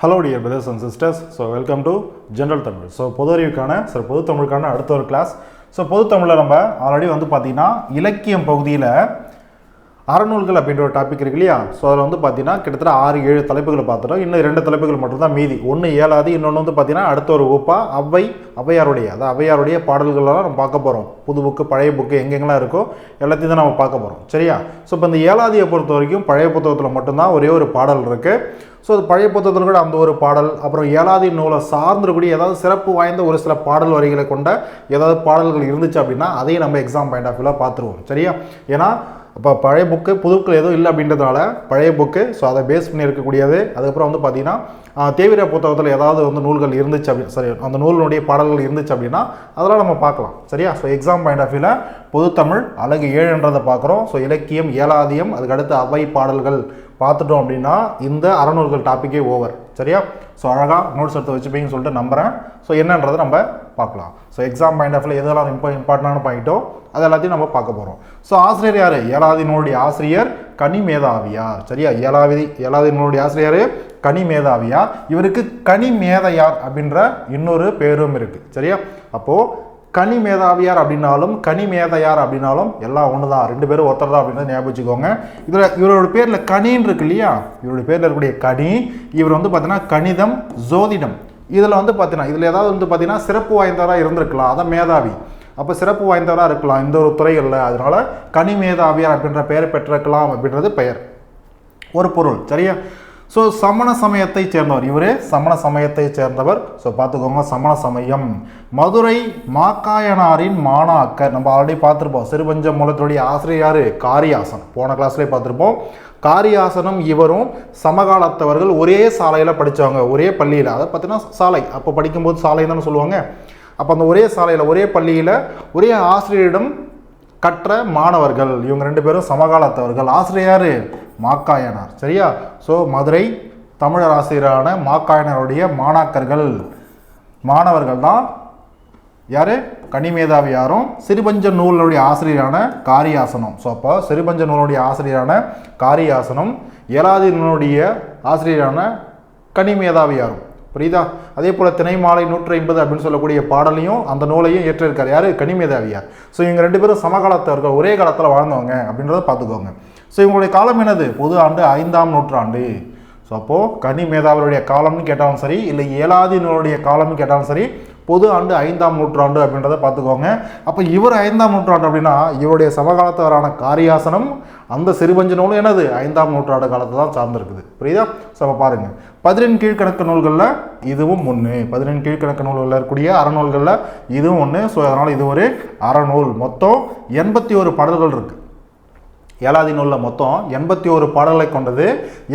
Hello dear brothers and sisters. So welcome to General Tamil. So பொது அறிவுக்கான பொது தமிழுக்கான அடுத்த ஒரு கிளாஸ். ஸோ பொது தமிழில் நம்ம ஆல்ரெடி வந்து பார்த்தீங்கன்னா இலக்கியம் பகுதியில் அறநூல்கள் அப்படின்ற ஒரு டாபிக் இருக்கு இல்லையா. ஸோ அதில் வந்து பார்த்தீங்கன்னா கிட்டத்தட்ட 6-7 தலைப்புகளை பார்த்துட்டோம். இன்னும் 2 தலைப்புகள் மட்டும்தான் மீதி. ஒன்று ஏழாது, இன்னொன்று வந்து பார்த்தீங்கன்னா அடுத்த ஒரு வகுப்பா அவ்வையாருடைய பாடல்களெல்லாம் நம்ம பார்க்க போகிறோம். புது புக்கு பழைய புக்கு எங்கெங்கெல்லாம் இருக்கோ எல்லாத்தையும் தான் நம்ம பார்க்க போகிறோம், சரியா. ஸோ இப்போ இந்த ஏழாதியை பொறுத்த வரைக்கும் பழைய புத்தகத்தில் மட்டும்தான் ஒரே ஒரு பாடல் இருக்குது. ஸோ அது பழைய புத்தகத்தில் கூட அந்த ஒரு பாடல், அப்புறம் ஏழாதி நூலை சார்ந்திருக்கூடிய ஏதாவது சிறப்பு வாய்ந்த ஒரு சில பாடல் வரிகளை கொண்ட ஏதாவது பாடல்கள் இருந்துச்சு அப்படின்னா அதையும் நம்ம எக்ஸாம் பாயிண்ட் ஆஃப் வியூவில் பார்த்துருவோம், சரியா. ஏன்னா இப்போ பழைய புக்கு புதுக்கள் எதுவும் இல்லை அப்படின்றதுனால பழைய புக்கு, ஸோ அதை பேஸ் பண்ணி இருக்கக்கூடியது. அதுக்கப்புறம் வந்து பார்த்தீங்கன்னா தேவிர புத்தகத்தில் ஏதாவது வந்து நூல்கள் இருந்துச்சு அப்படின்னு, சரி, அந்த நூலினுடைய பாடல்கள் இருந்துச்சு அப்படின்னா அதெல்லாம் நம்ம பார்க்கலாம், சரியா. ஸோ எக்ஸாம் பாயிண்ட் ஆஃப் வியூவில் பொதுத்தமிழ் அழகு 7ன்றதை பார்க்குறோம். ஸோ இலக்கியம் ஏழாதியம், அதுக்கடுத்து அவை பாடல்கள் பார்த்துட்டோம் அப்படின்னா இந்த அறநூல்கள் டாப்பிக்கே ஓவர், சரியா. ஸோ அழகாக நோட்ஸ் எடுத்து வச்சுப்பீங்கன்னு சொல்லிட்டு நம்புகிறேன். ஸோ என்னன்றதை நம்ம பார்க்கலாம். ஸோ எக்ஸாம் பாயிண்ட் ஆஃப் எதெல்லாம் இம்பார்ட்டண்டான பாயிண்ட்டோ அது எல்லாத்தையும் நம்ம பார்க்க போகிறோம். ஸோ ஆசிரியர் யார்? ஏழாதி நூலுடைய ஆசிரியர் கனிமேதாவியார், சரியா. ஏழாதி நூலுடைய ஆசிரியர் கனிமேதாவியார். இவருக்கு கனிமேதையார் அப்படின்ற இன்னொரு பேரும் இருக்குது, சரியா. அப்போது கனிமேதாவியார் அப்படின்னாலும் கனிமேதையார் அப்படின்னாலும் எல்லாம் ஒன்று தான், 2 பேரும் ஒருத்தர் தான் அப்படின்றத ஞாபகம் வச்சுக்கோங்க. இதில் இவரோட பேரில் கனின்னு இருக்கு இல்லையா, இவருடைய பேரில் இருக்கக்கூடிய கனி, இவர் வந்து பார்த்தீங்கன்னா கணிதம் ஜோதிடம் இதில் வந்து பார்த்தீங்கன்னா இதில் ஏதாவது வந்து பார்த்தீங்கன்னா சிறப்பு வாய்ந்தவராக இருந்திருக்கலாம், அதான் மேதாவி. அப்போ சிறப்பு வாய்ந்தவராக இருக்கலாம் இந்த ஒரு துறைகளில், அதனால கனிமேதாவியார் அப்படின்ற பெயர் பெற்றிருக்கலாம் அப்படின்றது பெயர், ஒரு பொருள், சரியா. ஸோ சமண சமயத்தை சேர்ந்தவர், இவர் சமண சமயத்தை சேர்ந்தவர். ஸோ பார்த்துக்கோங்க, சமண சமயம். மதுரை மாக்காயனாரின் மாணாக்கர், நம்ம ஆல்ரெடி பார்த்துருப்போம். சிறுபஞ்ச மூலத்தினுடைய ஆசிரியர் காரியாசன், போன கிளாஸ்லேயே பார்த்துருப்போம். காரியாசனும் இவரும் சமகாலத்தவர்கள், ஒரே சாலையில் படித்தவங்க, ஒரே பள்ளியில். அதை பார்த்தீங்கன்னா சாலை, அப்போ படிக்கும்போது சாலை தானே சொல்லுவாங்க. அப்போ அந்த ஒரே சாலையில் ஒரே பள்ளியில் ஒரே ஆசிரியரிடம் கற்ற மாணவர்கள், இவங்க 2 பேரும் சமகாலத்தவர்கள். ஆசிரியர் மாக்காயனார், சரியா. ஸோ மதுரை தமிழர் ஆசிரியரான மாக்காயனருடைய மாணவர்கள் தான் யார்? கனிமேதாவியாரும் சிறுபஞ்ச நூலுடைய ஆசிரியரான காரியாசனம். ஸோ அப்போ சிறுபஞ்ச நூலுடைய ஆசிரியரான காரியாசனம், ஏழாதி நூலுடைய ஆசிரியரான கனிமேதாவியாரும், புரியுதா. அதே போல் திணைமாலை 150 அப்படின்னு சொல்லக்கூடிய பாடலையும் அந்த நூலையும் ஏற்றிருக்கார் யார்? கனிமேதாவியார். ஸோ இவங்க 2 பேரும் சமகாலத்தவர்கள், ஒரே காலத்தில் வாழ்ந்தவங்க அப்படின்றத பார்த்துக்கோங்க. ஸோ இவங்களுடைய காலம் என்னது? பொது ஆண்டு 5ஆம் நூற்றாண்டு. ஸோ அப்போது கனிமேதாவியுடைய காலம்னு கேட்டாலும் சரி, இல்லை ஏழாதி நூலுடைய காலம்னு கேட்டாலும் சரி, பொது ஆண்டு 5ஆம் நூற்றாண்டு அப்படின்றத பார்த்துக்கோங்க. அப்போ இவர் 5ஆம் நூற்றாண்டு அப்படின்னா இவருடைய சமகாலத்தவரான காரியாசனம் அந்த சிறுபஞ்ச நூலும் என்னது? 5ஆம் நூற்றாண்டு காலத்தை தான் சார்ந்திருக்குது, புரியுதா. ஸோ அப்போ பாருங்கள், 14 கீழ்கணக்கு நூல்களில் இதுவும் ஒன்று, 14 கீழ்கணக்கு நூல்களில் இருக்கக்கூடிய அறநூல்களில் இதுவும் ஒன்று. ஸோ அதனால் இது ஒரு அறநூல். மொத்தம் 81 பாடல்கள் இருக்குது. ஏழாதி நூலில் மொத்தம் 81 பாடல்களை கொண்டது.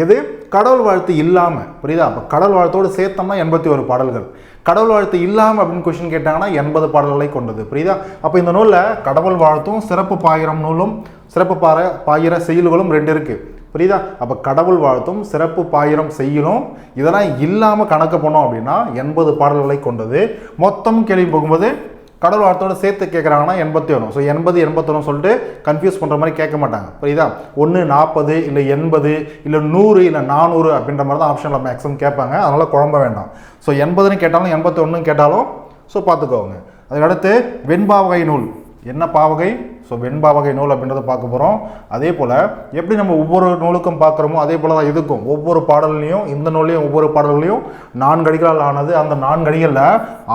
எது? கடவுள் வாழ்த்து இல்லாமல், புரியுதா. அப்போ கடவுள் வாழ்த்தோடு சேர்த்தோம்னா 81 பாடல்கள். கடவுள் வாழ்த்து இல்லாமல் அப்படின்னு கொஸ்டின் கேட்டாங்கன்னா 80 பாடல்களை கொண்டது, புரியுதா. அப்போ இந்த நூலில் கடவுள் வாழ்த்தும் சிறப்பு பாயிரம் நூலும் சிறப்பு பாயிர செய்யுள்களும் 2 இருக்குது, புரியுதா. அப்போ கடவுள் வாழ்த்தும் சிறப்பு பாயிரம் செய்யலும் இதெல்லாம் இல்லாமல் கணக்கு பண்ணோம் அப்படின்னா 80 பாடல்களை கொண்டது. மொத்தம் கேள்வி போகும்போது கடவுள் வாழ்த்தோடு சேர்த்து கேட்குறாங்கன்னா 81. ஸோ 80 81 சொல்லிட்டு கன்ஃபியூஸ் பண்ணுற மாதிரி கேட்க மாட்டாங்க, புரியுதா. 1 40 இல்லை 80 இல்லை 100 இல்லை 400 அப்படின்ற மாதிரி தான் ஆப்ஷனில் மேக்ஸிமம் கேட்பாங்க, அதனால் குழம்ப வேண்டாம். ஸோ 80ன்னு கேட்டாலும் 81 கேட்டாலும் ஸோ பார்த்துக்கோங்க. அதுக்கடுத்து வெண்பாவகை நூல், என்ன பாவகை? ஸோ வெண்பாவகை நூல் அப்படின்றத பார்க்க போகிறோம். அதே போல் எப்படி நம்ம ஒவ்வொரு நூலுக்கும் பார்க்குறோமோ அதே போல் தான் இதுக்கும் ஒவ்வொரு பாடல்லையும், இந்த நூல்லையும் ஒவ்வொரு பாடல்களையும் 4 அடிகளால் ஆனது. அந்த 4 அடிகளில்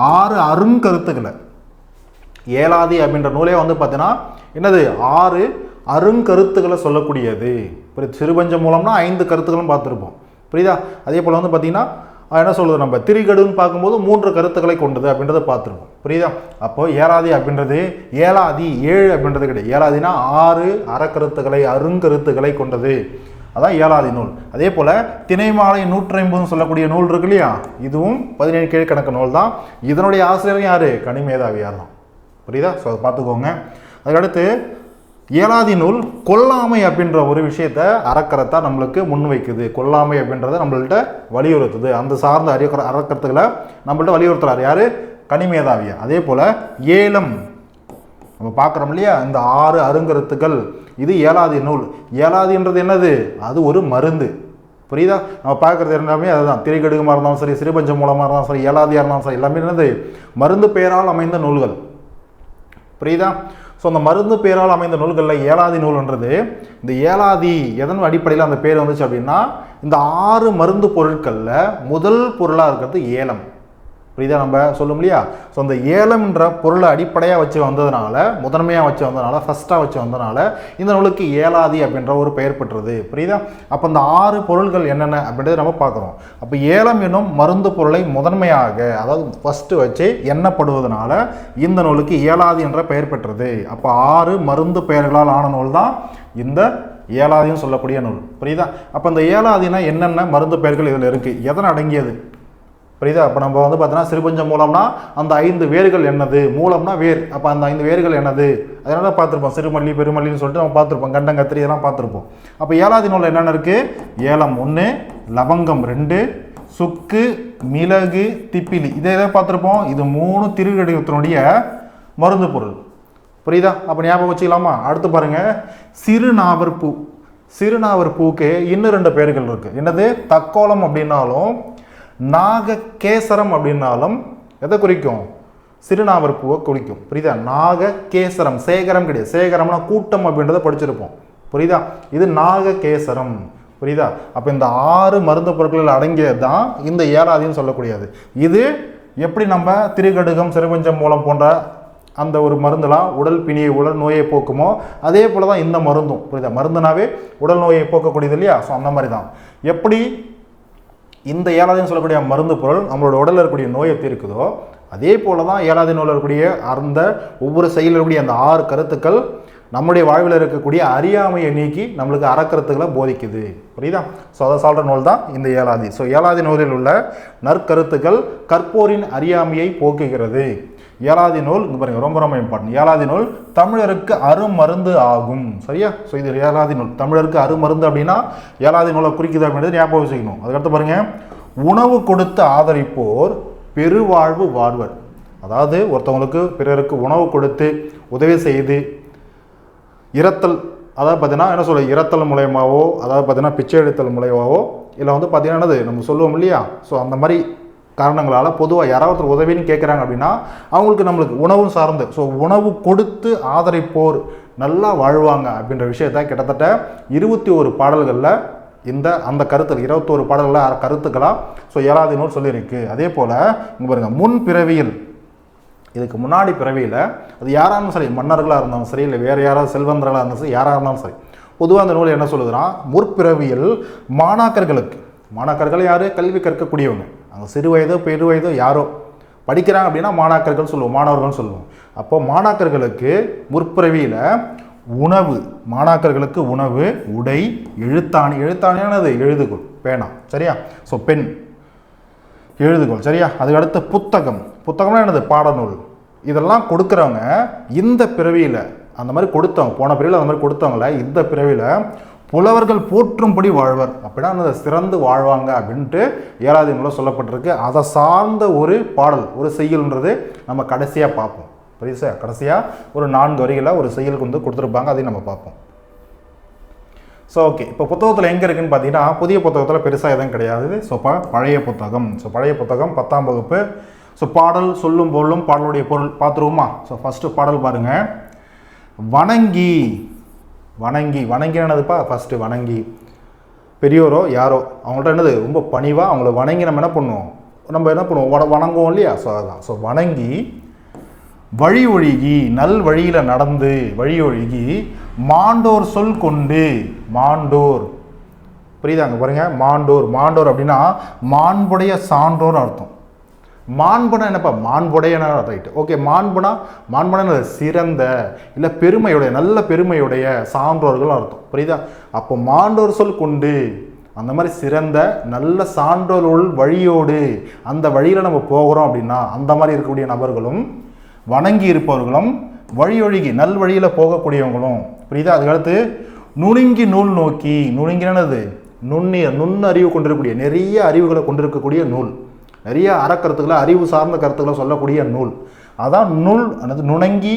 6 அருங்கருத்துக்களை, ஏழாதி அப்படின்ற நூலே வந்து பார்த்தீங்கன்னா என்னது? 6 அருங்கருத்துக்களை சொல்லக்கூடியது. சிறுபஞ்சம் மூலம்னா 5 கருத்துக்களும் பார்த்துருப்போம், புரியுதா. அதே போல் வந்து பார்த்தீங்கன்னா என்ன சொல்லுது, நம்ம திரிகடுன்னு பார்க்கும்போது 3 கருத்துக்களை கொண்டது அப்படின்றத பார்த்துருப்போம், புரியுதா. அப்போ ஏழாதி அப்படின்றது ஏழாதி 7 அப்படின்றது கிடையாது. ஏழாதினா 6 அறக்கருத்துக்களை அருங்கருத்துக்களை கொண்டது, அதான் ஏழாதி நூல். அதே போல் திணைமாலை 150 சொல்லக்கூடிய நூல் இருக்கு இல்லையா, இதுவும் 17 கீழ்கணக்கு நூல் தான். இதனுடைய ஆசிரியர் யார்? கனிமேதாவியார் தான், புரியுதா. ஸோ அதை பார்த்துக்கோங்க. அதுக்கடுத்து ஏழாதி நூல் கொல்லாமை அப்படின்ற ஒரு விஷயத்தை அறக்கறத்தா நம்மளுக்கு முன்வைக்குது. கொல்லாமை அப்படின்றத நம்மள்கிட்ட வலியுறுத்துது. அந்த சார்ந்த அறக்கருத்துக்களை நம்மள்கிட்ட வலியுறுத்துறாரு யார்? கனிமேதாவியார். அதே போல் ஏலம் நம்ம பார்க்குறோம் இல்லையா, இந்த 6 அருங்கருத்துக்கள், இது ஏழாதி நூல். ஏழாதின்றது என்னது? அது ஒரு மருந்து, புரியுதா? நம்ம பார்க்குறது எல்லாமே அதுதான். திரிகடுகமாக இருந்தாலும் சரி, சிறுபஞ்ச மூலமாக இருந்தாலும் சரி, ஏலாதியாக இருந்தாலும் சரி, எல்லாமே என்னது மருந்து பெயரால் அமைந்த நூல்கள். புரியுதா? ஸோ அந்த மருந்து பெயரால் அமைந்த நூல்களில் ஏலாதி நூல்ன்றது, இந்த ஏலாதி எதன் அடிப்படையில் அந்த பேர் வந்துச்சு அப்படின்னா, இந்த 6 மருந்து பொருட்களில் முதல் பொருளாக இருக்கிறது ஏலம். புரியுதா? நம்ம சொல்லும் இல்லையா? ஸோ அந்த ஏலம்ன்ற பொருளை அடிப்படையாக வச்சு வந்ததுனால, முதன்மையாக வச்சு வந்ததுனால, ஃபஸ்ட்டாக வச்சு வந்ததுனால இந்த நூலுக்கு ஏலாதி அப்படின்ற ஒரு பெயர் பெற்றது. புரியுதா? அப்போ இந்த 6 பொருள்கள் என்னென்ன அப்படின்றத நம்ம பார்க்குறோம். அப்போ ஏலம் என்னும் மருந்து பொருளை முதன்மையாக, அதாவது ஃபஸ்ட்டு வச்சு எண்ணப்படுவதனால இந்த நூலுக்கு ஏலாதி என்ற பெயர் பெற்றது. அப்போ 6 மருந்து பெயர்களால் ஆன நூல் தான் இந்த ஏலாதின்னு சொல்லக்கூடிய நூல். புரியுதா? அப்போ இந்த ஏலாதினா என்னென்ன மருந்து பெயர்கள் இதில் இருக்குது, எதனை அடங்கியது? புரியுதா? அப்போ நம்ம வந்து பார்த்தோன்னா சிறுபஞ்சம் மூலம்னா அந்த 5 வேர்கள் என்னது, மூலம்னா வேர், அப்போ அந்த 5 வேர்கள் என்னது அதனால பார்த்துருப்போம். சிறுமல்லி பெருமல்லின்னு சொல்லிட்டு நம்ம பார்த்துருப்போம், கண்டம் கத்திரி இதெல்லாம் பார்த்துருப்போம். அப்போ ஏலாதி நூலில் என்னென்ன இருக்குது? ஏலம் 1, லவங்கம் 2, சுக்கு, மிளகு, திப்பிலி இதெல்லாம் பார்த்துருப்போம். இது 3 திருக்கடிகத்தினுடைய மருந்து பொருள். புரியுதா? அப்போ ஞாபகம் வச்சுக்கலாமா? அடுத்து பாருங்கள், சிறுநாவர் பூ. சிறுநாவர் பூக்கு இன்னும் 2 பேர்கள் இருக்குது. என்னது? தக்கோலம் அப்படின்னாலும் நாககேசரம் அப்படின்னாலும் எதை குறிக்கும்? சிறுநாவர் பூவை குறிக்கும். புரியுதா? நாககேசரம், சேகரம் கிடையாது. சேகரம்னா கூட்டம் அப்படின்றத படிச்சிருப்போம். புரியுதா? இது நாககேசரம். புரியுதா? அப்போ இந்த 6 மருந்து பொருட்களில் அடங்கியது தான் இந்த ஏலாதின்னு சொல்லக்கூடியது. இது எப்படி நம்ம திரிகடுகம், சிறுபஞ்சம் மூலம் போன்ற அந்த ஒரு மருந்தெல்லாம் உடல் பிணியை, உடல் நோயை போக்குமோ அதே போல தான் இந்த மருந்தும். புரியுதா? மருந்துனாவே உடல் நோயை போக்கக்கூடியது இல்லையா? ஸோ அந்த மாதிரி தான். எப்படி இந்த ஏலாதின்னு சொல்லக்கூடிய மருந்து பொருள் நம்மளோட உடலில் இருக்கக்கூடிய நோயை தீர்க்குதோ அதே போல தான் ஏலாதி நூலில் இருக்கக்கூடிய அந்த ஒவ்வொரு செயலில் இருக்கக்கூடிய அந்த 6 கருத்துக்கள் நம்முடைய வாழ்வில் இருக்கக்கூடிய அறியாமையை நீக்கி நம்மளுக்கு அறக்கருத்துக்களை போதிக்குது. புரியுதா? ஸோ அதை சொல்கிற நூல் தான் இந்த ஏலாதி. ஸோ ஏலாதி நூலில் உள்ள நற்கருத்துக்கள் கற்போரின் அறியாமையை போக்குகிறது. ஏலாதி நூல் இங்கே பாருங்கள், ரொம்ப ரொம்ப இம்பார்ட்டன்ட். ஏலாதி நூல் தமிழருக்கு அருமருந்து ஆகும். சரியா? ஸோ இது ஏலாதி நூல் தமிழருக்கு அருமருந்து அப்படின்னா ஏலாதி நூலை குறிக்குது அப்படின்றது ஞாபகம் வச்சுக்கணும். அதுக்கடுத்து பாருங்கள், உணவு கொடுத்து ஆதரிப்போர் பெருவாழ்வு வாழ்வர். அதாவது ஒருத்தவங்களுக்கு பிறருக்கு உணவு கொடுத்து உதவி செய்து இரத்தல், அதாவது பார்த்தீங்கன்னா என்ன சொல்ல, இரத்தல் மூலயமாவோ, அதாவது பார்த்தீங்கன்னா பிச்சை எடுத்தல் மூலயமாவோ, இல்லை வந்து பார்த்தீங்கன்னா நம்ம சொல்லுவோம் இல்லையா? ஸோ அந்த மாதிரி காரணங்களால் பொதுவாக யாராவது உதவின்னு கேட்குறாங்க அப்படின்னா அவங்களுக்கு நம்மளுக்கு உணவும் சார்ந்து, ஸோ உணவு கொடுத்து ஆதரிப்போர் நல்லா வாழ்வாங்க அப்படின்ற விஷயத்த கிட்டத்தட்ட 21 பாடல்களில் அந்த கருத்து 21 பாடல்களில் கருத்துக்களாக ஸோ ஏலாதி நூல் சொல்லியிருக்கு. அதே போல் இங்கே பாருங்கள், முன் பிறவியில், இதுக்கு முன்னாடி பிறவியில் அது யாராக இருந்தாலும் சரி, மன்னர்களாக இருந்தாலும் சரி, இல்லை வேறு யாராவது செல்வந்தர்களாக இருந்தாலும் சரி, யாராக இருந்தாலும் சரி, பொதுவாக அந்த நூல் என்ன சொல்லுதுன்னா, முற்பிறவியில் மாணாக்கர்கள் யார்? கல்வி கற்கக்கூடியவங்க. அங்கே சிறு வயதோ பெரு வயதோ யாரோ படிக்கிறாங்க அப்படின்னா மாணாக்கர்கள் சொல்லுவோம், மாணவர்கள் சொல்லுவோம். அப்போ மாணாக்கர்களுக்கு முற்பிறவியில் உணவு, மாணாக்கர்களுக்கு உணவு, உடை, எழுத்தாணியானது எழுதுகோள், பேனா. சரியா? ஸோ பெண், எழுதுகோள். சரியா? அதுக்கடுத்து புத்தகம்னா என்னது? பாடநூல். இதெல்லாம் கொடுக்குறவங்க இந்த பிறவியில் அந்த மாதிரி கொடுத்தவங்க, போன பிறவியில் அந்த மாதிரி கொடுத்தவங்கள இந்த பிறவியில் புலவர்கள் போற்றும்படி வாழ்வர் அப்படின்னா அந்த சிறந்து வாழ்வாங்க அப்படின்ட்டு ஏலாதி நூலில் சொல்லப்பட்டிருக்கு. அதை சார்ந்த ஒரு பாடல், ஒரு செய்யுள்ன்றது நம்ம கடைசியாக பார்ப்போம். புரியுதா? கடைசியாக ஒரு 4 வரிகளில் ஒரு செய்யுளுக்கு வந்து கொடுத்துருப்பாங்க, அதையும் நம்ம பார்ப்போம். ஸோ ஓகே, இப்போ புத்தகத்தில் எங்கே இருக்குதுன்னு பார்த்தீங்கன்னா புதிய புத்தகத்தில் பெருசாக எதுவும் கிடையாது. ஸோ பழைய புத்தகம். ஸோ பழைய புத்தகம் 10ஆம் வகுப்பு. ஸோ பாடல் சொல்லும் பொருளும் பாடலுடைய பொருள் பார்த்துருவோமா? ஸோ ஃபஸ்ட்டு பாடல் பாருங்கள். வணங்கி என்னதுப்பா? ஃபஸ்ட்டு வணங்கி, பெரியோரோ யாரோ அவங்கள்ட்ட என்னது ரொம்ப பணிவாக அவங்கள வணங்கி நம்ம என்ன பண்ணுவோம்? வணங்குவோம் இல்லையா? ஸோ அதுதான். ஸோ வணங்கி, வழி ஒழுகி, நல் வழியில் நடந்து, வழி ஒழுகி, மாண்டோர் சொல் கொண்டு, மாண்டோர். புரியுதாங்க? பாருங்க, மாண்டோர் அப்படின்னா மாண்புடைய சான்றோர் அர்த்தம். மாண்புனா என்னப்பா? மாண்புடைய, ரைட், ஓகே. மாண்புனா சிறந்த, இல்லை பெருமையுடைய, நல்ல பெருமையுடைய சான்றோர்கள் அர்த்தம். புரியுதா? அப்போ மாண்டோர் சொல் கொண்டு, அந்த மாதிரி சிறந்த நல்ல சான்றோர்கள் வழியோடு, அந்த வழியில் நம்ம போகிறோம் அப்படின்னா அந்த மாதிரி இருக்கக்கூடிய நபர்களும், வணங்கி இருப்பவர்களும், வழியொழுகி நல் வழியில் போகக்கூடியவங்களும். புரியுதா? அதுக்கடுத்து நுணுங்கி நூல் நோக்கி, நுணுங்கினது நுண்ணறிவு கொண்டிருக்கக்கூடிய, நிறைய அறிவுகளை கொண்டிருக்கக்கூடிய நூல், நிறைய அறக்கருத்துக்களை, அறிவு சார்ந்த கருத்துக்களை சொல்லக்கூடிய நூல், அதான் நூல். அல்லது நுணங்கி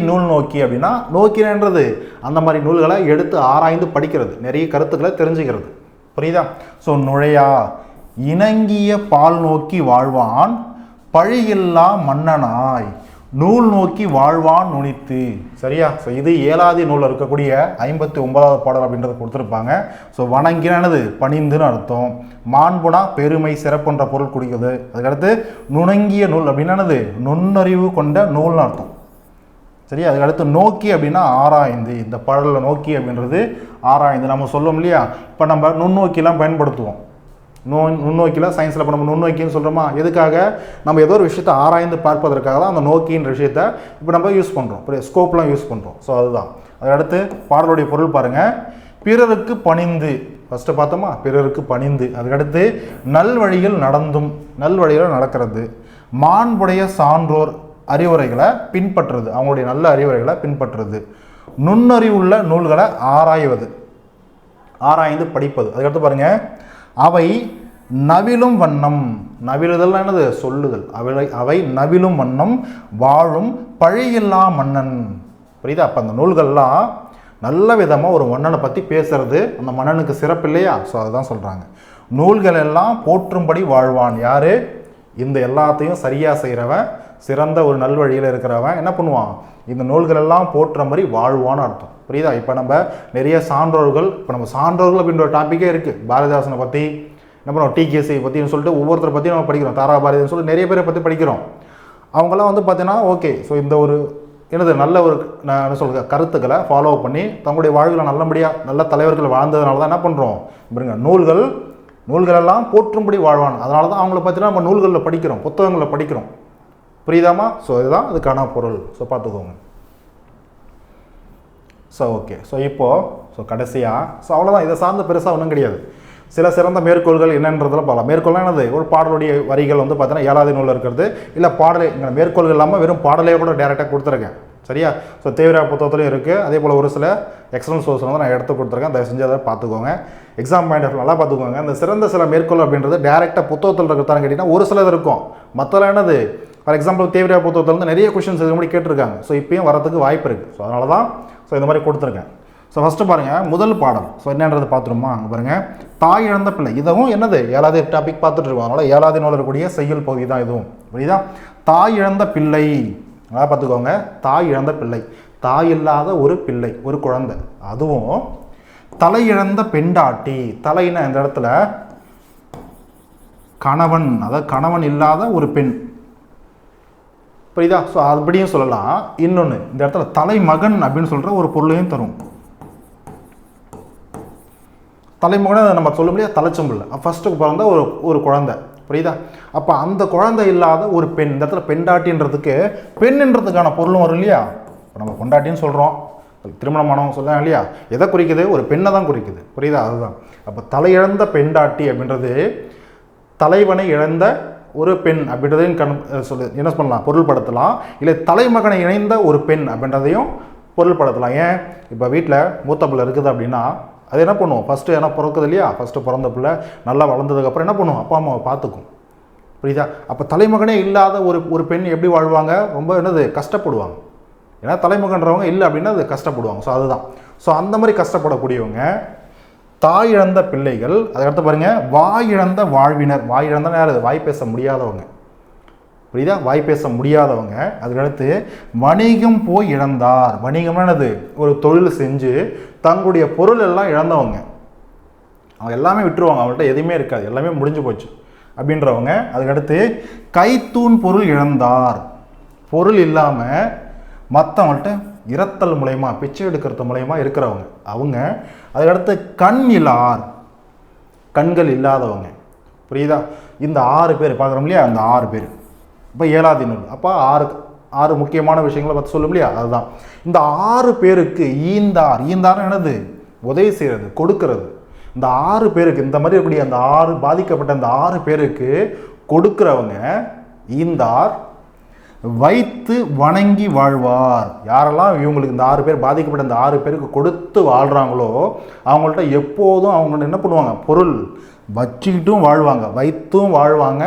நூல் நோக்கி அப்படின்னா, நோக்கினன்றது அந்த மாதிரி நூல்களை எடுத்து ஆராய்ந்து படிக்கிறது, நிறைய கருத்துக்களை தெரிஞ்சுக்கிறது. புரியுதா? ஸோ நுழையா இணங்கிய பால் நோக்கி வாழ்வான் பழியில்லா மன்னனாய் நூல் நோக்கி வாழ்வான் நுனித்து. சரியா? ஸோ இது 7வது நூலில் இருக்கக்கூடிய 59வது பாடல் அப்படின்றத கொடுத்துருப்பாங்க. ஸோ வணங்கினது பணிந்துன்னு அர்த்தம். மாண்புனா பெருமை சிறப்புன்ற பொருள் குறிக்குது. அதுக்கடுத்து நுணங்கிய நூல் அப்படின்னானது நுண்ணறிவு கொண்ட நூல்னு அர்த்தம். சரி, அதுக்கடுத்து நோக்கி அப்படின்னா ஆராய்ந்து. இந்த பாடலில் நோக்கி அப்படின்றது ஆராய்ந்து நம்ம சொல்லுவோம் இல்லையா? இப்போ நம்ம நுண்ணோக்கிலாம் பயன்படுத்துவோம். நுண்ணோக்கியில் சயின்ஸில் இப்போ நம்ம நுண்ணோக்கின்னு சொல்கிறோமா? எதுக்காக? நம்ம ஏதோ ஒரு விஷயத்தை ஆராய்ந்து பார்ப்பதற்காக தான் அந்த நோக்கின்ற விஷயத்தை இப்போ நம்ம யூஸ் பண்ணுறோம். ஸ்கோப்லாம் யூஸ் பண்ணுறோம். ஸோ அதுதான். அதுக்கடுத்து பாடலுடைய பொருள் பாருங்கள். பிறருக்கு பணிந்து ஃபஸ்ட்டு பார்த்தோமா? பிறருக்கு பணிந்து. அதுக்கடுத்து நல்வழிகள் நடந்தும், நல்வழிகள் நடக்கிறது. மாண்புடைய சான்றோர் அறிவுரைகளை பின்பற்றுறது, அவங்களுடைய நல்ல அறிவுரைகளை பின்பற்றுறது. நுண்ணறிவுள்ள நூல்களை ஆராய்வது, ஆராய்ந்து படிப்பது. அதுக்கடுத்து பாருங்க, அவை நவிலும் வண்ணம், நவிலுதல் என்னது? சொல்லுதல். அவை நவிலும் வண்ணம் வாழும் பழியில்லா மன்னன். புரியுதா? அப்போ அந்த நூல்கள்லாம் நல்ல விதமாக ஒரு மன்னனை பற்றி பேசுறது, அந்த மன்னனுக்கு சிறப்பு இல்லையா? ஸோ அதுதான் சொல்கிறாங்க. நூல்கள் எல்லாம் போற்றும்படி வாழ்வான். யார்? இந்த எல்லாத்தையும் சரியாக செய்கிறவன், சிறந்த ஒரு நல்வழியில் இருக்கிறவன் என்ன பண்ணுவான்? இந்த நூல்கள் எல்லாம் போற்ற மாதிரி வாழ்வான்னு அர்த்தம். புரியுதா? இப்போ நம்ம நிறைய சான்றோர்கள், இப்போ நம்ம சான்றோர்கள் அப்படின்ற ஒரு டாப்பிக்கே இருக்குது. பாரதிதாசனை பற்றி என்ன பண்ணுவோம், டிகேசி பற்றின்னு சொல்லிட்டு ஒவ்வொருத்தரை பற்றி நம்ம படிக்கிறோம். தாரா பாரதின்னு சொல்லிட்டு நிறைய பேரை பற்றி படிக்கிறோம். அவங்களாம் வந்து பார்த்தீங்கன்னா ஓகே, ஸோ இந்த ஒரு எனது நல்ல ஒரு நான் என்ன சொல்கிற கருத்துக்களை ஃபாலோ பண்ணி தங்களுடைய வாழ்வில் நல்லபடியாக நல்ல தலைவர்கள் வாழ்ந்ததுனால தான் என்ன பண்ணுறோம், பாருங்க நூல்களெல்லாம் போற்றும்படி வாழ்வான். அதனால தான் அவங்கள பார்த்தீங்கன்னா நம்ம நூல்களில் படிக்கிறோம், புத்தகங்களில் படிக்கிறோம். புரியுதாமா? ஸோ இதுதான் அதுக்கான பொருள். ஸோ பார்த்துக்கோங்க. ஸோ ஓகே, ஸோ இப்போது கடைசியாக அவ்வளோதான். இதை சார்ந்த பெருசாக ஒன்றும் கிடையாது. சில சிறந்த மேற்கோள்கள் என்னன்றதில் பார்க்கலாம். மேற்கோள்லாம் என்னது? ஒரு பாடலுடைய வரிகள் வந்து பார்த்தீங்கன்னா 7வது நூலில் இருக்கிறது, இல்லை பாடலே இங்கே மேற்கோள்கள் இல்லாமல் வெறும் பாடலையே கூட டேரெக்டாக கொடுத்துருக்கேன். சரியா? ஸோ தேவிரா புத்தகத்துலையும் இருக்குது. அதே போல் ஒரு சில எக்ஸ்டர்னல் சோர்ஸ் வந்து நான் எடுத்து கொடுத்துருக்கேன். தயவு செஞ்சு அதை பார்த்துக்கோங்க. எக்ஸாம் பாயிண்ட் ஆஃப் நல்லா பார்த்துக்கோங்க. இந்த சிறந்த சில மேற்கோள் அப்படின்றது டேரெக்டாக புத்தகத்தில் இருக்கிறதான்னு கேட்டிங்கன்னா ஒரு சிலது இருக்கும். மற்றெல்லாம் என்னது, ஃபார் எக்ஸாம்பிள் தேவிரா புத்தகத்தில் வந்து நிறைய கொஷின்ஸ் இது மாதிரி கேட்டிருக்காங்க. ஸோ இப்பயும் வரதுக்கு வாய்ப்பு இருக்குது. ஸோ அதனால தான் இந்த மாதிரி கொடுத்துருக்கேன். ஸோ ஃபஸ்ட்டு பாருங்கள், முதல் பாடல். ஸோ என்னன்றது பார்த்துருமா? அங்கே பாருங்கள், தாய் இழந்த பிள்ளை. இதுவும் என்னது 7வது டாபிக் பார்த்துட்டு இருக்கோம். அதனால் 7வது நூலில் இருக்கக்கூடிய செய்யுள் பகுதி தான் இதுவும். புரியுதா? தாய் இழந்த பிள்ளை, நல்லா பார்த்துக்கோங்க. தாய் இழந்த பிள்ளை, தாய் இல்லாத ஒரு பிள்ளை, ஒரு குழந்தை. அதுவும் தலை இழந்த பெண்டாட்டி. தலைன்னா இந்த இடத்துல கணவன், அதாவது கணவன் இல்லாத ஒரு பெண். புரியுதா? ஸோ அப்படியும் சொல்லலாம். இன்னொன்று இந்த இடத்துல தலைமகன் அப்படின்னு சொல்கிற ஒரு பொருளையும் தரும். தலைமகனை நம்ம சொல்ல முடியாது, தலைச்சொம்பில்லை. ஃபஸ்ட்டுக்கு பிறந்த ஒரு குழந்தை. புரியுதா? அப்போ அந்த குழந்தை இல்லாத ஒரு பெண். இந்த இடத்துல பெண்டாட்டின்றதுக்கு பெண்ன்றதுக்கான பொருளும் வரும் இல்லையா? இப்போ நம்ம பொண்டாட்டின்னு சொல்கிறோம், திருமணமானவங்க சொல்கிறாங்க இல்லையா? எதை குறிக்குது? ஒரு பெண்ணை தான் குறிக்குது. புரியுதா? அதுதான். அப்போ தலையிழந்த பெண்டாட்டி அப்படின்றது தலைவனை இழந்த ஒரு பெண் அப்படின்றதையும் சொல்லு என்ன பண்ணலாம், பொருள்படுத்தலாம். இல்லை தலைமகனை இணைந்த ஒரு பெண் அப்படின்றதையும் பொருள்படுத்தலாம். ஏன்? இப்போ வீட்டில் மூத்த பிள்ளை இருக்குது அப்படின்னா அது என்ன பண்ணுவோம், ஃபஸ்ட்டு ஏன்னா பிறக்குது இல்லையா? ஃபஸ்ட்டு பிறந்த பிள்ளை நல்லா வளர்ந்ததுக்கப்புறம் என்ன பண்ணுவோம், அப்பா அம்மாவை பார்த்துக்கும். புரியுதா? அப்போ தலைமகனே இல்லாத ஒரு பெண் எப்படி வாழ்வாங்க? ரொம்ப என்னது கஷ்டப்படுவாங்க. ஏன்னா தலைமகன்றவங்க இல்லை அப்படின்னா அது கஷ்டப்படுவாங்க. ஸோ அதுதான். ஸோ அந்த மாதிரி கஷ்டப்படக்கூடியவங்க தாய் இழந்த பிள்ளைகள். அதுக்கடுத்து பாருங்கள், வாய் இழந்த வாழ்வினர். வாய் இழந்த யார்? வாய் பேச முடியாதவங்க. புரியுதா? வாய் பேச முடியாதவங்க. அதுக்கடுத்து வணிகம் போய் இழந்தார். வணிகம்னா என்னது? ஒரு தொழில் செஞ்சு தங்களுடைய பொருள் எல்லாம் இழந்தவங்க. அவங்க எல்லாமே விட்டுருவாங்க, அவங்கள்ட்ட எதுவுமே இருக்காது, எல்லாமே முடிஞ்சு போச்சு அப்படின்றவங்க. அதுக்கடுத்து கைத்தூண் பொருள் இழந்தார். பொருள் இல்லாமல் மற்றவங்கள்ட்ட இரத்தல் மூலயமா, பிச்சை எடுக்கிறது மூலயமா இருக்கிறவங்க அவங்க. அதுக்கடுத்து கண் இல்லார், கண்கள் இல்லாதவங்க. புரியுதா? இந்த 6 பேர் பார்க்குறோம் இல்லையா? அந்த 6 பேர் இப்போ 7வது நூல். அப்போ 6 முக்கியமான விஷயங்களை பற்றி சொல்லும் இல்லையா? அதுதான். இந்த 6 பேருக்கு ஈந்தார். ஈந்தார் என்னது? உதவி செய்கிறது, கொடுக்கறது. இந்த 6 பேருக்கு, இந்த மாதிரி இருக்கக்கூடிய அந்த 6 பாதிக்கப்பட்ட அந்த 6 பேருக்கு கொடுக்குறவங்க ஈந்தார். வைத்து வணங்கி வாழ்வார். யாரெல்லாம் இவங்களுக்கு இந்த 6 பேர் பாதிக்கப்பட்ட இந்த 6 பேருக்கு கொடுத்து வாழ்கிறாங்களோ அவங்கள்ட்ட எப்போதும் அவங்க என்ன பண்ணுவாங்க, பொருள் வச்சுக்கிட்டும் வாழ்வாங்க, வைத்தும் வாழ்வாங்க,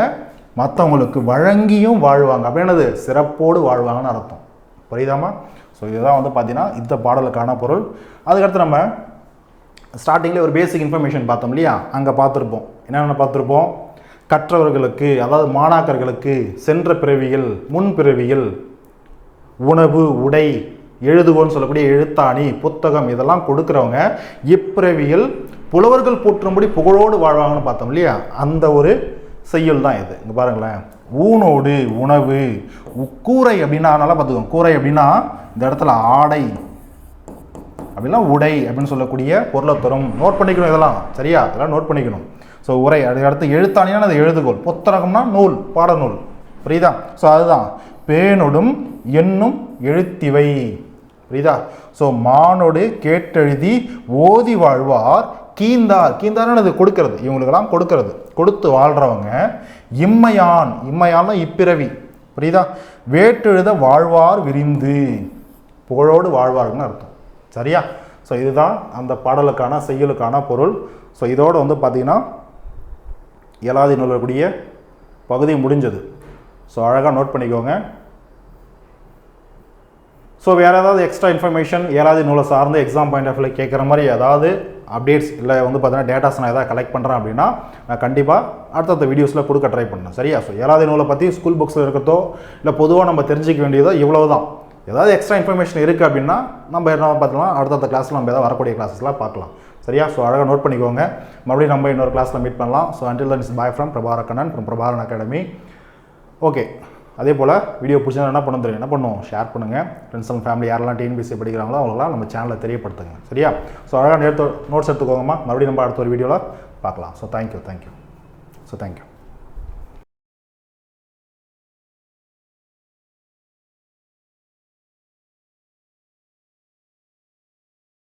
மற்றவங்களுக்கு வழங்கியும் வாழ்வாங்க. அப்படின்னது சிறப்போடு வாழ்வாங்கன்னு அர்த்தம். புரியுதாமா? ஸோ இதுதான் வந்து பார்த்தீங்கன்னா இந்த பாடலுக்கான பொருள். அதுக்கடுத்து நம்ம ஸ்டார்டிங்கில் ஒரு பேசிக் இன்ஃபர்மேஷன் பார்த்தோம் இல்லையா, அங்கே பார்த்துருப்போம். என்னென்ன பார்த்துருப்போம்? கற்றவர்களுக்கு, அதாவது மாணாக்கர்களுக்கு சென்ற பிறவிகள், முன் பிறவிகள், உணவு, உடை, எழுதுகோன்னு சொல்லக்கூடிய எழுத்தாணி, புத்தகம் இதெல்லாம் கொடுக்குறவங்க இப்பிறவியில் புலவர்கள் போற்றும்படி புகழோடு வாழ்வாங்கன்னு பார்த்தோம் இல்லையா, அந்த ஒரு செய்யுள் தான் இது. இங்கே பாருங்களேன், ஊனோடு உணவு, கூரை அப்படின்னா நல்லா பார்த்துக்கோங்க. கூரை அப்படின்னா இந்த இடத்துல ஆடை அப்படின்னா உடை அப்படின்னு சொல்லக்கூடிய பொருளை தரும். நோட் பண்ணிக்கணும் இதெல்லாம், சரியா? இதெல்லாம் நோட் பண்ணிக்கணும். ஸோ உரை, அடுத்து எழுத்தாணினா அது எழுதுகோள், புத்தகம்னா நூல், பாடநூல், புரியுதா? ஸோ அதுதான் பேனொடும் என்னும் எழுத்திவை, புரியுதா? ஸோ மானோடு கேட்டெழுதி ஓதி வாழ்வார் கீந்தார். கீந்தார்னு அது கொடுக்கறது, இவங்களுக்கெல்லாம் கொடுக்கறது, கொடுத்து வாழ்கிறவங்க இம்மையான், இம்மையான்னா இப்பிறவி, புரியுதா? வேட்டெழுத வாழ்வார் விரிந்து, புகழோடு வாழ்வார்னு அர்த்தம், சரியா? ஸோ இதுதான் அந்த பாடலுக்கான செய்யுளுக்கான பொருள். ஸோ இதோடு வந்து பார்த்தீங்கன்னா ஏழாவது நூலில் இருக்கக்கூடிய பகுதி முடிஞ்சது. ஸோ அழகாக நோட் பண்ணிக்கோங்க. ஸோ வேறு ஏதாவது எக்ஸ்ட்ரா இன்ஃபர்மேஷன் ஏழாவது நூலை சார்ந்து எக்ஸாம் பாயிண்ட் ஆஃப் வியூவில் கேட்குற மாதிரி ஏதாவது அப்டேட்ஸ் இல்லை வந்து பார்த்தீங்கன்னா டேட்டாஸ் நான் எதாவது கலெக்ட் பண்ணுறேன் அப்படின்னா நான் கண்டிப்பாக அடுத்தடுத்த வீடியோஸில் கொடுக்க ட்ரை பண்ணேன், சரியா? ஸோ ஏழாவது நூலை பற்றி ஸ்கூல் புக்ஸில் இருக்கிறதோ இல்லை பொதுவாக நம்ம தெரிஞ்சிக்க வேண்டியதோ இவ்வளோ தான். ஏதாவது எக்ஸ்ட்ரா இன்ஃபர்மேஷன் இருக்குது அப்படின்னா நம்ம என்ன பார்த்துக்கலாம், அடுத்த கிளாஸில் நம்ம ஏதாவது வரக்கூடிய கிளாஸஸ்லாம் பார்க்கலாம், சரியா? ஸோ அழகாக நோட் பண்ணிக்கோங்க. மறுபடியும் நம்ம இன்னொரு கிளாஸில் மீட் பண்ணலாம். So until then is bye from Prabharakannan from Prabharan academy. Okay, அதே போல் வீடியோ பிடிச்சா என்ன பண்ண தெரியும், என்ன பண்ணுவோம், ஷேர் பண்ணுங்கள். ஃப்ரெண்ட்ஸ் அண்ட் ஃபேமிலி யாரெல்லாம் டிஎன்பிஎஸ்சி படிக்கிறாங்களோ அவங்களாம் நம்ம சேனலில் தெரியப்படுத்துங்க, சரியா? ஸோ அழகாக நோட்ஸ் எடுத்துக்கோங்கம்மா. மறுபடியும் நம்ம அடுத்த ஒரு வீடியோவில் பார்க்கலாம். So thank you. So thank you.